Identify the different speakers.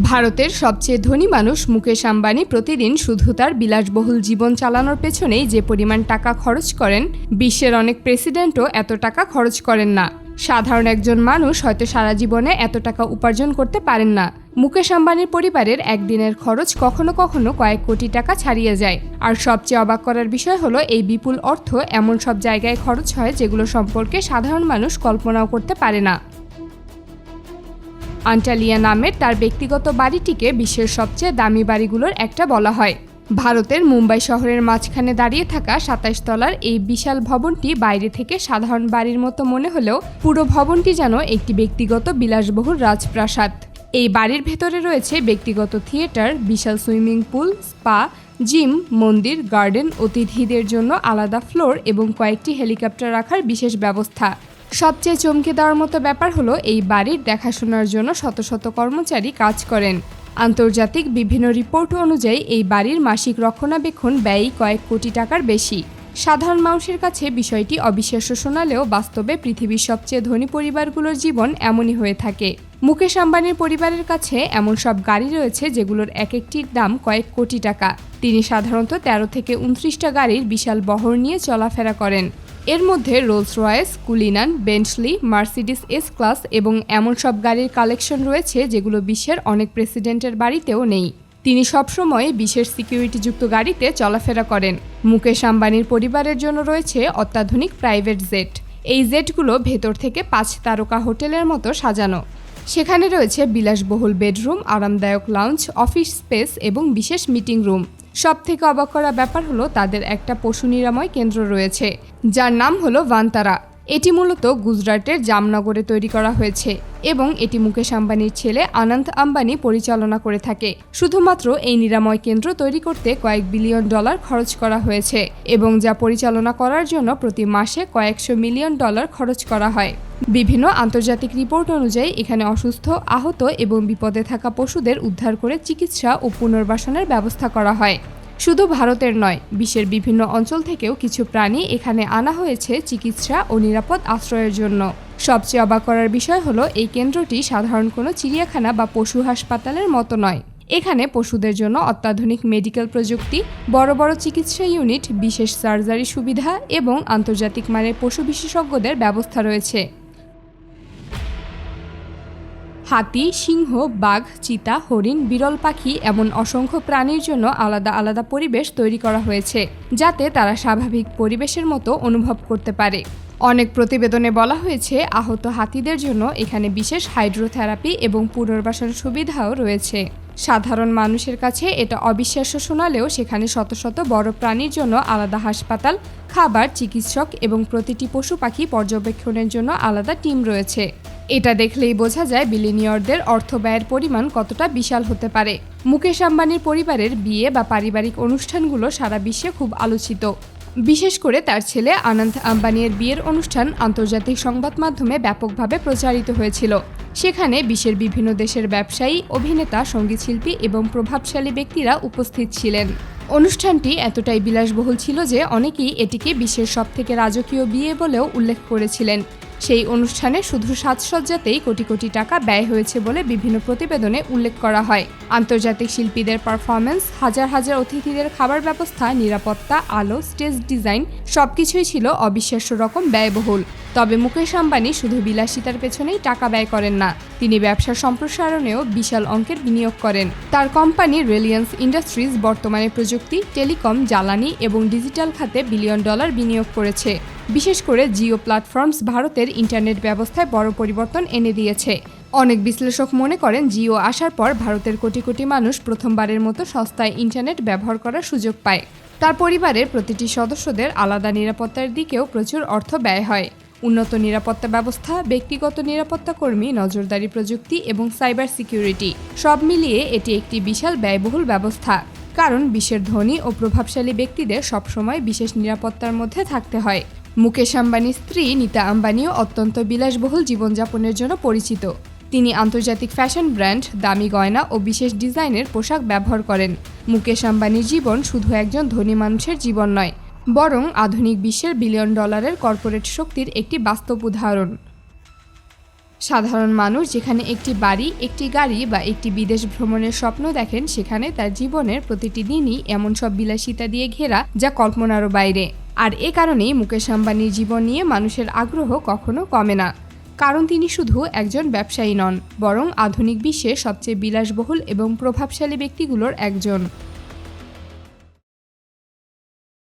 Speaker 1: ভারতের সবচেয়ে ধনী মানুষ মুকেশ আম্বানি প্রতিদিন শুধু তার বিলাসবহুল জীবন চালানোর পেছনেই যে পরিমাণ টাকা খরচ করেন, বিশ্বের অনেক প্রেসিডেন্টও এত টাকা খরচ করেন না। সাধারণ একজন মানুষ হয়তো সারা জীবনে এত টাকা উপার্জন করতে পারেন না। মুকেশ আম্বানির পরিবারের একদিনের খরচ কখনো কখনো কয়েক কোটি টাকা ছাড়িয়ে যায়। আর সবচেয়ে অবাক করার বিষয় হলো, এই বিপুল অর্থ এমন সব জায়গায় খরচ হয় যেগুলো সম্পর্কে সাধারণ মানুষ কল্পনাও করতে পারে না। আন্টালিয়া নামের তার ব্যক্তিগত বাড়িটিকে বিশ্বের সবচেয়ে দামি বাড়িগুলোর একটা বলা হয়। ভারতের মুম্বাই শহরের মাঝখানে দাঁড়িয়ে থাকা ২৭ তলার এই বিশাল ভবনটি বাইরে থেকে সাধারণ বাড়ির মতো মনে হলেও পুরো ভবনটি যেন একটি ব্যক্তিগত বিলাসবহুল রাজপ্রাসাদ। এই বাড়ির ভেতরে রয়েছে ব্যক্তিগত থিয়েটার, বিশাল সুইমিং পুল, স্পা, জিম, মন্দির, গার্ডেন, অতিথিদের জন্য আলাদা ফ্লোর এবং কয়েকটি হেলিকপ্টার রাখার বিশেষ ব্যবস্থা। সবচেয়ে চমকে দেওয়ার মতো ব্যাপার হলো, এই বাড়ির দেখাশোনার জন্য শত শত কর্মচারী কাজ করেন। আন্তর্জাতিক বিভিন্ন রিপোর্ট অনুযায়ী এই বাড়ির মাসিক রক্ষণাবেক্ষণ ব্যয় কয়েক কোটি টাকার বেশি। সাধারণ মানুষের কাছে বিষয়টি অবিশ্বাস্য শোনালেও বাস্তবে পৃথিবীর সবচেয়ে ধনী পরিবারগুলোর জীবন এমনই হয়ে থাকে। মুকেশ আম্বানির পরিবারের কাছে এমন সব গাড়ি রয়েছে যেগুলোর এক একটির দাম কয়েক কোটি টাকা। তিনি সাধারণত ১৩ থেকে ২৯টা গাড়ির বিশাল বহর নিয়ে চলাফেরা করেন। এর মধ্যে Rolls Royce, Cullinan, Bentley, Mercedes S class এবং এমন সব গাড়ির কালেকশন রয়েছে যেগুলো বিশ্বের অনেক প্রেসিডেন্টের বাড়িতেও নেই। তিনি সবসময় বিশেষ সিকিউরিটিযুক্ত গাড়িতে চলাফেরা করেন। মুকেশ আম্বানির পরিবারের জন্য রয়েছে অত্যাধুনিক প্রাইভেট জেট। এই জেটগুলো ভেতর থেকে ৫ তারকা হোটেলের মতো সাজানো। সেখানে রয়েছে বিলাসবহুল বেডরুম, আরামদায়ক লাউঞ্জ, অফিস স্পেস এবং বিশেষ মিটিং রুম। সবথেকে অবাক করা ব্যাপার হলো, তাদের একটা পশু নিরাময় কেন্দ্র রয়েছে যার নাম হলো ভান্তারা। এটি মূলত গুজরাটের জামনগরে তৈরি করা হয়েছে এবং এটি মুকেশ আম্বানির ছেলে আনন্ত আম্বানি পরিচালনা করে থাকে। শুধুমাত্র এই নিরাময় কেন্দ্র তৈরি করতে কয়েক বিলিয়ন ডলার খরচ করা হয়েছে এবং যা পরিচালনা করার জন্য প্রতি মাসে কয়েকশো মিলিয়ন ডলার খরচ করা হয়। বিভিন্ন আন্তর্জাতিক রিপোর্ট অনুযায়ী এখানে অসুস্থ, আহত এবং বিপদে থাকা পশুদের উদ্ধার করে চিকিৎসা ও পুনর্বাসনের ব্যবস্থা করা হয়। শুধু ভারতের নয়, বিশ্বের বিভিন্ন অঞ্চল থেকেও কিছু প্রাণী এখানে আনা হয়েছে চিকিৎসা ও নিরাপদ আশ্রয়ের জন্য। সবচেয়ে অবাক করার বিষয় হলো, এই কেন্দ্রটি সাধারণ কোনো চিড়িয়াখানা বা পশু হাসপাতালের মতো নয়। এখানে পশুদের জন্য অত্যাধুনিক মেডিকেল প্রযুক্তি, বড় বড় চিকিৎসা ইউনিট, বিশেষ সার্জারি সুবিধা এবং আন্তর্জাতিক মানের পশু বিশেষজ্ঞদের ব্যবস্থা রয়েছে। হাতি, সিংহ, বাঘ, চিতা, হরিণ, বিরল পাখি এমন অসংখ্য প্রাণীর জন্য আলাদা আলাদা পরিবেশ তৈরি করা হয়েছে যাতে তারা স্বাভাবিক পরিবেশের মতো অনুভব করতে পারে। অনেক প্রতিবেদনে বলা হয়েছে, আহত হাতিদের জন্য এখানে বিশেষ হাইড্রোথেরাপি এবং পুনর্বাসন সুবিধাও রয়েছে। সাধারণ মানুষের কাছে এটা অবিশ্বাস্য শোনালেও সেখানে শত শত বড় প্রাণীর জন্য আলাদা হাসপাতাল, খাবার, চিকিৎসক এবং প্রতিটি পশু পাখি পর্যবেক্ষণের জন্য আলাদা টিম রয়েছে। এটা দেখলেই বোঝা যায় বিলিয়নিয়রদের অর্থ ব্যয়ের পরিমাণ কতটা বিশাল হতে পারে। মুকেশ আম্বানির পরিবারের বিয়ে বা পারিবারিক অনুষ্ঠানগুলো সারা বিশ্বে খুব আলোচিত। বিশেষ করে তার ছেলে আনন্ত আম্বানির বিয়ের অনুষ্ঠান আন্তর্জাতিক সংবাদ মাধ্যমে ব্যাপকভাবে প্রচারিত হয়েছিল। সেখানে বিশ্বের বিভিন্ন দেশের ব্যবসায়ী, অভিনেতা, সঙ্গীতশিল্পী এবং প্রভাবশালী ব্যক্তিরা উপস্থিত ছিলেন। অনুষ্ঠানটি এতটাই বিলাসবহুল ছিল যে অনেকেই এটিকে বিশ্বের সবথেকে রাজকীয় বিয়ে বলেও উল্লেখ করেছিলেন। সেই অনুষ্ঠানে শুধু সাজসজ্জাতেই কোটি কোটি টাকা ব্যয় হয়েছে বলে বিভিন্ন প্রতিবেদনে উল্লেখ করা হয়। আন্তর্জাতিক শিল্পীদের পারফরমেন্স, হাজার হাজার অতিথিদের খাবার ব্যবস্থা, নিরাপত্তা, আলো, স্টেজ ডিজাইন সবকিছুই ছিল অবিশ্বাস্য রকম ব্যয়বহুল। তবে মুকেশ আম্বানি শুধু বিলাসিতার পেছনেই টাকা ব্যয় করেন না, তিনি ব্যবসা সম্প্রসারণেও বিশাল অঙ্কের বিনিয়োগ করেন। তার কোম্পানি রিলায়েন্স ইন্ডাস্ট্রিজ বর্তমানে প্রযুক্তি, টেলিকম, জ্বালানি এবং ডিজিটাল খাতে বিলিয়ন ডলার বিনিয়োগ করেছে। বিশেষ করে জিও প্ল্যাটফর্মস ভারতের ইন্টারনেট ব্যবস্থায় বড় পরিবর্তন এনে দিয়েছে। অনেক বিশ্লেষক মনে করেন, জিও আসার পর ভারতের কোটি কোটি মানুষ প্রথমবারের মতো সস্তায় ইন্টারনেট ব্যবহার করার সুযোগ পায়। তার পরিবারের প্রতিটি সদস্যদের আলাদা নিরাপত্তার দিকেও প্রচুর অর্থ ব্যয় হয়। উন্নত নিরাপত্তা ব্যবস্থা, ব্যক্তিগত নিরাপত্তা কর্মী, নজরদারি প্রযুক্তি এবং সাইবার সিকিউরিটি সব মিলিয়ে এটি একটি বিশাল ব্যয়বহুল ব্যবস্থা। কারণ বিশ্বের ধনী ও প্রভাবশালী ব্যক্তিদের সবসময় বিশেষ নিরাপত্তার মধ্যে থাকতে হয়। মুকেশ আম্বানির স্ত্রী নীতা আম্বানিও অত্যন্ত বিলাসবহুল জীবনযাপনের জন্য পরিচিত। তিনি আন্তর্জাতিক ফ্যাশন ব্র্যান্ড, দামি গয়না ও বিশেষ ডিজাইনের পোশাক ব্যবহার করেন। মুকেশ আম্বানির জীবন শুধু একজন ধনী মানুষের জীবন নয়, বরং আধুনিক বিশ্বের বিলিয়ন ডলারের কর্পোরেট শক্তির একটি বাস্তব উদাহরণ। সাধারণ মানুষ যেখানে একটি বাড়ি, একটি গাড়ি বা একটি বিদেশ ভ্রমণের স্বপ্ন দেখেন, সেখানে তার জীবনের প্রতিটি দিনই এমন সব বিলাসিতা দিয়ে ঘেরা যা কল্পনারও বাইরে। আর এ কারণেই মুকেশ আম্বানির জীবন নিয়ে মানুষের আগ্রহ কখনো কমে না। কারণ তিনি শুধু একজন ব্যবসায়ী নন, বরং আধুনিক বিশ্বের সবচেয়ে বিলাসবহুল এবং প্রভাবশালী ব্যক্তিগুলোর একজন।